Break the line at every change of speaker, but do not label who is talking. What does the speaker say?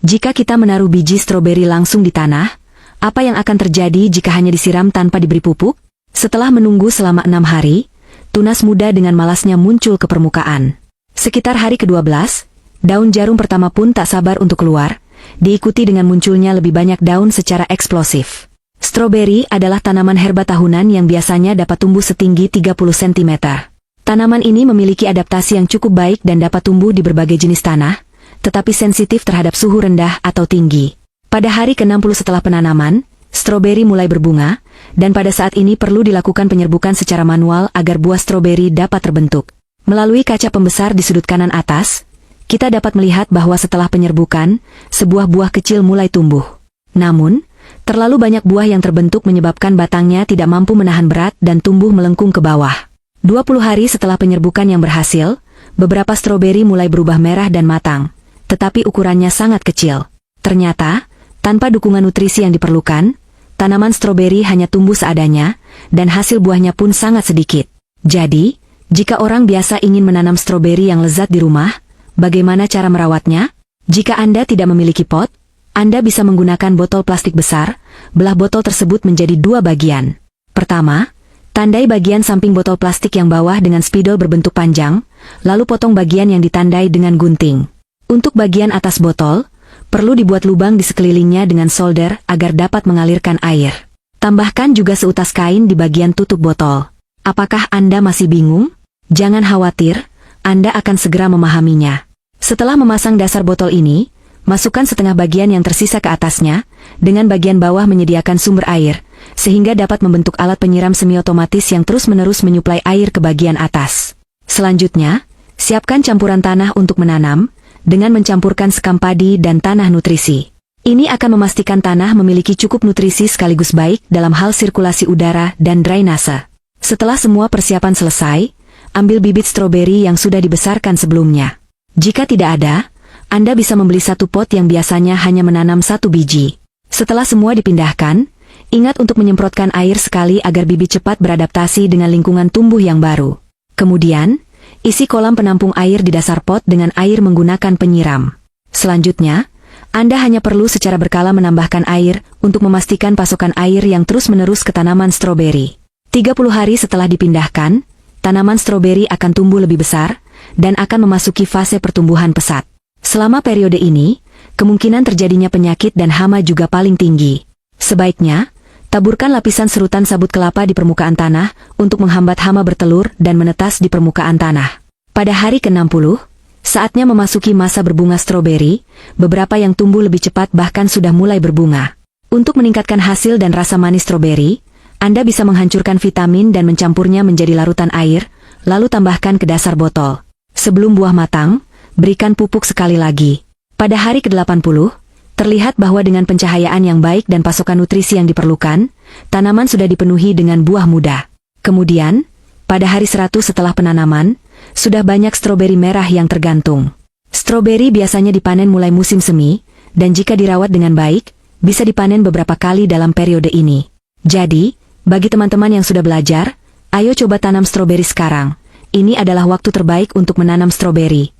Jika kita menaruh biji stroberi langsung di tanah, apa yang akan terjadi jika hanya disiram tanpa diberi pupuk? Setelah menunggu selama 6 hari, tunas muda dengan malasnya muncul ke permukaan. Sekitar hari ke-12, daun jarum pertama pun tak sabar untuk keluar, diikuti dengan munculnya lebih banyak daun secara eksplosif. Stroberi adalah tanaman herba tahunan yang biasanya dapat tumbuh setinggi 30 cm. Tanaman ini memiliki adaptasi yang cukup baik dan dapat tumbuh di berbagai jenis tanah, tetapi sensitif terhadap suhu rendah atau tinggi. Pada hari ke-60 setelah penanaman, stroberi mulai berbunga, dan pada saat ini perlu dilakukan penyerbukan secara manual agar buah stroberi dapat terbentuk. Melalui kaca pembesar di sudut kanan atas, kita dapat melihat bahwa setelah penyerbukan, sebuah buah kecil mulai tumbuh. Namun, terlalu banyak buah yang terbentuk menyebabkan batangnya tidak mampu menahan berat dan tumbuh melengkung ke bawah. 20 hari setelah penyerbukan yang berhasil, beberapa stroberi mulai berubah merah dan matang, tetapi ukurannya sangat kecil. Ternyata, tanpa dukungan nutrisi yang diperlukan, tanaman stroberi hanya tumbuh seadanya, dan hasil buahnya pun sangat sedikit. Jadi, jika orang biasa ingin menanam stroberi yang lezat di rumah, bagaimana cara merawatnya? Jika Anda tidak memiliki pot, Anda bisa menggunakan botol plastik besar. Belah botol tersebut menjadi 2 bagian. Pertama, tandai bagian samping botol plastik yang bawah dengan spidol berbentuk panjang, lalu potong bagian yang ditandai dengan gunting. Untuk bagian atas botol, perlu dibuat lubang di sekelilingnya dengan solder agar dapat mengalirkan air. Tambahkan juga seutas kain di bagian tutup botol. Apakah Anda masih bingung? Jangan khawatir, Anda akan segera memahaminya. Setelah memasang dasar botol ini, masukkan setengah bagian yang tersisa ke atasnya, dengan bagian bawah menyediakan sumber air, sehingga dapat membentuk alat penyiram semi-otomatis yang terus-menerus menyuplai air ke bagian atas. Selanjutnya, siapkan campuran tanah untuk menanam, dengan mencampurkan sekam padi dan tanah nutrisi. Ini akan memastikan tanah memiliki cukup nutrisi sekaligus baik dalam hal sirkulasi udara dan drainase. Setelah semua persiapan selesai, ambil bibit stroberi yang sudah dibesarkan sebelumnya. Jika tidak ada, Anda bisa membeli satu pot yang biasanya hanya menanam 1 biji. Setelah semua dipindahkan, ingat untuk menyemprotkan air sekali agar bibit cepat beradaptasi dengan lingkungan tumbuh yang baru. Kemudian, isi kolam penampung air di dasar pot dengan air menggunakan penyiram. Selanjutnya, Anda hanya perlu secara berkala menambahkan air untuk memastikan pasokan air yang terus-menerus ke tanaman stroberi. 30 hari setelah dipindahkan, tanaman stroberi akan tumbuh lebih besar dan akan memasuki fase pertumbuhan pesat. Selama periode ini, kemungkinan terjadinya penyakit dan hama juga paling tinggi. Sebaiknya, taburkan lapisan serutan sabut kelapa di permukaan tanah untuk menghambat hama bertelur dan menetas di permukaan tanah. Pada hari ke-60, saatnya memasuki masa berbunga stroberi, beberapa yang tumbuh lebih cepat bahkan sudah mulai berbunga. Untuk meningkatkan hasil dan rasa manis stroberi, Anda bisa menghancurkan vitamin dan mencampurnya menjadi larutan air, lalu tambahkan ke dasar botol. Sebelum buah matang, berikan pupuk sekali lagi. Pada hari ke-80, terlihat bahwa dengan pencahayaan yang baik dan pasokan nutrisi yang diperlukan, tanaman sudah dipenuhi dengan buah muda. Kemudian, pada hari 100 setelah penanaman, sudah banyak stroberi merah yang tergantung. Stroberi biasanya dipanen mulai musim semi, dan jika dirawat dengan baik, bisa dipanen beberapa kali dalam periode ini. Jadi, bagi teman-teman yang sudah belajar, ayo coba tanam stroberi sekarang. Ini adalah waktu terbaik untuk menanam stroberi.